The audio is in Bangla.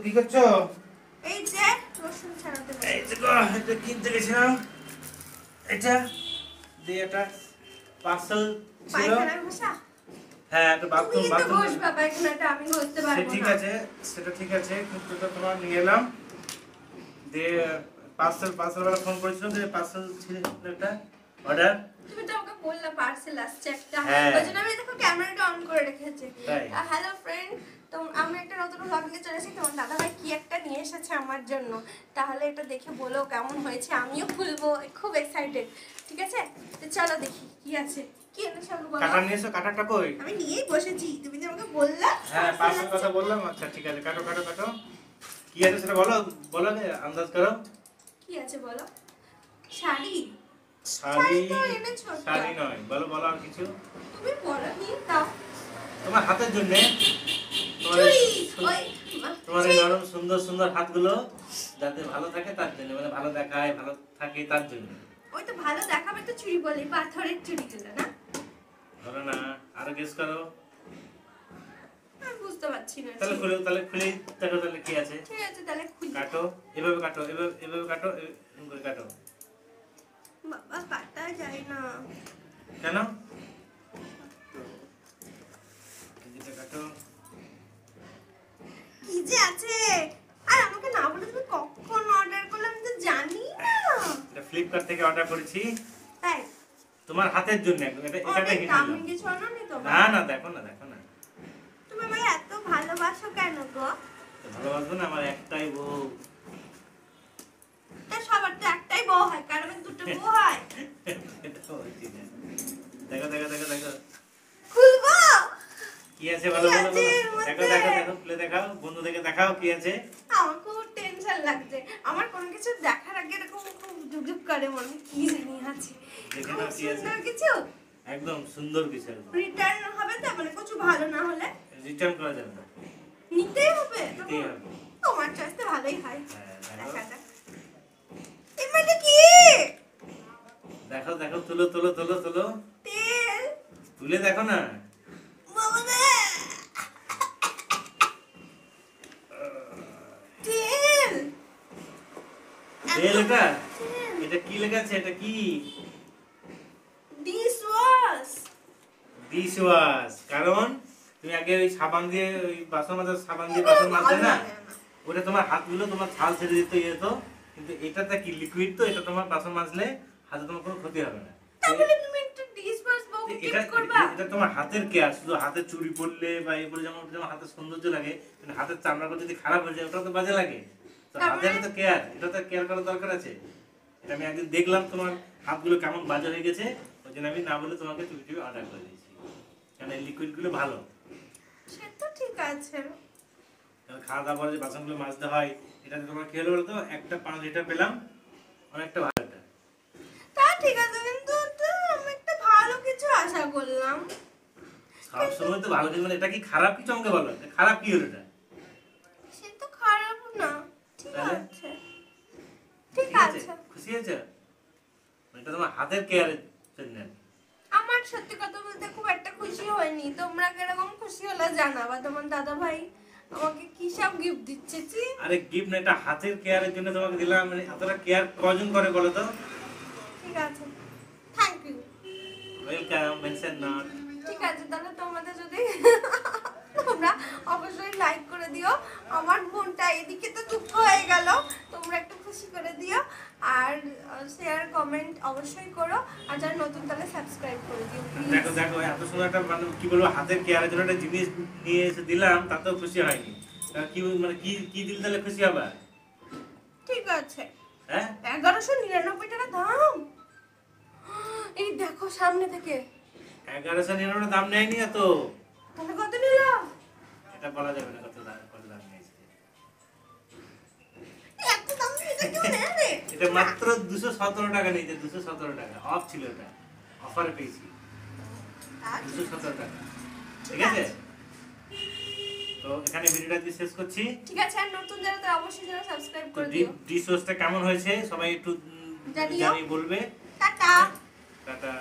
কি করছো? এই যে রসুন ছাড়াতে বসে। এই দেখো, এটা কিনতে গেছিলাম। এটা দিয়ে একটা পার্সেল ছিল। পায়খানায় বসা? হ্যাঁ, একটা তুমি বাথরুম তো বসবা পায়খানাটা, আমি বসতে সে পারবো না। ঠিক আছে, সেটা ঠিক আছে, কিন্তু এটা তোমার নিয়ে এলাম। দিয়ে পার্সেলওয়ালা ফোন করেছিল যে পার্সেল ছিল একটা অর্ডার। তুমি তো আমাকে বললা পার্সেল আসছে একটা, হ্যাঁ। ওই জন্য আমি দেখো ক্যামেরাটা অন করে রেখেছি। তাই? হ্যালো ফ্রেন্ড, তো আমি একটা নতুন ব্লগ নিয়ে চলে এসেছি। তোমার দাদাভাই কি একটা নিয়ে এসেছে আমার জন্য, তাহলে এটা দেখে বলো কেমন হয়েছে, আমিও খুলবো, খুব এক্সাইটেড। ঠিক আছে, তো চলো দেখি কি আছে। কি এনেছো আমাকে বলো। কাটা নিয়েছো? কাটাটা কই? আমি নিয়েই বসেছি, তুমি যে আমাকে বললা। হ্যাঁ, পার্সেল কথা বললাম। আচ্ছা ঠিক আছে, কাটো কাটো কাটো। কি আছে সেটা বলো, বলো রে, আন্দাজ করো। কি আছে বলো। শাড়ি? শাড়ি? তো এনেছো একটা। শাড়ি নয়, বলো বলো আর কিছু। তুমি বলোনি তাও। তোমার হাতের জন্য, চুড়ি, ওই তোমার এই নরম সুন্দর সুন্দর হাতগুলো যাতে ভালো থাকে তার জন্য, মানে ভালো দেখায়, ভালো থাকে তার জন্য। ওই তো ভালো দেখাবে তো চুড়ি বলে, পাথরের চুড়িগুলো না? ধরো না, আরো গেস করো। আমি বুঝতে পারছি না। তাহলে খুলে দেখো তাহলে কি আছে। ঠিক আছে তাহলে খুলি। কাটো, এভাবে কাটো, এভাবে কাটো, এরকম করে কাটো। বাবা কাটা যায় না। কেন? এটা কাটো। কি যে আছে, আর আমাকে না বলে তুমি কখন অর্ডার করলে, আমি তো জানি না। এটা ফ্লিপকার্ট থেকে অর্ডার করেছি তাই? তোমার হাতের জন্য। এটা অনেক হিট দামি কিছু আনোনি তো? না না, দেখো না, দেখো না। তুমি আমাকে এত ভালোবাসো কেন গো? ভালোবাসবো না, আমার একটাই বউ। তা সবার তো একটাই বউ হয়, কারণ দুটো বউ হয়। এটা বলছি না। দেখো দেখো দেখো দেখো খুলবো? কি আছে বলো বলো বলো। কি আছে দেখো এর দেখো মধ্যে? দেখো, খুলে দেখাও, বন্ধু দেখে দেখাও কি আছে। আমার খুব টেনশন লাগছে, আমার কোনো কিছু দেখার আগে এরকম খুব ঝুকঝুক করে মনে হয় কি জানি আছে। দেখে খুব নাও কি আছে। সুন্দর কিছু। একদম সুন্দর কিছু, একদম রিটার্ন হবে তো, মানে কিছু ভালো না হলে রিটার্ন করা যাবে না। নিতেই হবে? নিতেই হবে। তোমার চয়েস তো ভালোই হয়। হ্যাঁ, দেখো। দেখা যাক। এর মধ্যে কি? দেখো দেখো, তুলো তুলো তুলো তুলো, তেল? তুলে দেখো না। বাবা রে! তেল? তেল? এটা তেল? এটা কি লেখা আছে? এটা কি? Dish wash? Dish wash. কারণ তুমি আগে ওই সাবান দিয়ে, ওই বাসন মাজার সাবান দিয়ে বাসন মাজতে না, ওটা তোমার হাতগুলো তোমার ছাল ছেড়ে দিত, ইয়ে তো। কিন্তু এটাতে কি লিকুইড, তো এটা তোমার বাসন মাজলে হাতে তোমার কোনো ক্ষতি হবে না। তাহলে তুমি একটা ডিশ ওয়াশ বউকে এটা গিফট করবা? এটা তোমার হাতের কেয়ার। শুধু হাতে চুড়ি পরলে বা এই পরে যেমন যেমন হাতের সৌন্দর্য লাগে, কিন্তু হাতের চামড়াটা যদি খারাপ হয়ে যায় ওটা তো বাজে লাগে। তো হাতের তো কেয়ার, এটা তো কেয়ার করার দরকার আছে। এটা আমি একদিন দেখলাম তোমার হাতগুলো কেমন বাজে হয়ে গেছে, ওই জন্য আমি না বলে তোমাকে চুপি অর্ডার করে দিয়েছি। কারণ এই লিকুইডগুলো ভালো। সে তো ঠিক আছে। খাওয়া দাওয়ার পরে যে বাসনগুলো মাজতে হয়, এটাতে তোমার কি হলো বলতো, একটা 5 লিটার পেলাম, অনেকটা ভালো। এটা তা ঠিক আছে, কিন্তু তো আমি একটা ভালো কিছু আশা করলাম। সব সময় তো ভালো কিছু, মানে এটা কি খারাপ কিছু আমাকে বলো, এটা খারাপ কি হলো? এটা সে তো খারাপ না, ঠিক তাহলে? আছে। ঠিক আছে। খুশি হয়েছে? এটা তোমার হাতের কেয়ারের জন্য। আমার সত্যি কথা বলতে খুব একটা খুশি হয়নি। তোমরা কিরকম খুশি হলে জানাবা। তোমার দাদা ভাই আমাকে কি সব গিফট দিচ্ছে। আরে গিফট না, এটা হাতের কেয়ারের জন্য তোমাকে দিলাম। মানে এতটা কেয়ার কজন করে বলো তো? ঠিক আছে, thank you. Welcome, mention not. ঠিক আছে, তাহলে তোমাদের যদি তোমরা অবশ্যই লাইক করে দিও। আমার বোনটা এদিকে তো দুঃখ হয়ে গেল, তোমরা একটু খুশি করে দিও। আর শেয়ার কমেন্ট অবশ্যই করো। আর যারা নতুন তাহলে সাবস্ক্রাইব করে দিও দেখো দেখো, এত সুন্দর একটা, মানে কি বলবো, হাতের কেয়ারের জন্য একটা জিনিস নিয়ে এসে দিলাম, তাতেও খুশি হয়নি। কি মানে কি কি দিলে তাহলে খুশি হবে? ঠিক আছে। হ্যাঁ, 1199 টাকা দাম। এই দেখো সামনে থেকে। 1199 দাম নেয়নি এত। তাহলে কত নিল? এটা বলা যাবে না কত দাম নিয়েছে। এত দাম দিয়ে এটা কেউ নেয় রে? এটা মাত্র 217 টাকা নিয়েছে। 217 টাকা অফ ছিল, এটা অফারে পেয়েছি। 217 টাকা। ঠিক আছে, তো এখানে ভিডিওটা দিয়ে শেষ করছি। ঠিক আছে, আর নতুন যারা তারা অবশ্যই যারা সাবস্ক্রাইব করে দিও। ডিশ ওয়াশটা কেমন হয়েছে সবাই একটু জানিও। জানিয়ে বলবে। টাটা। টাটা।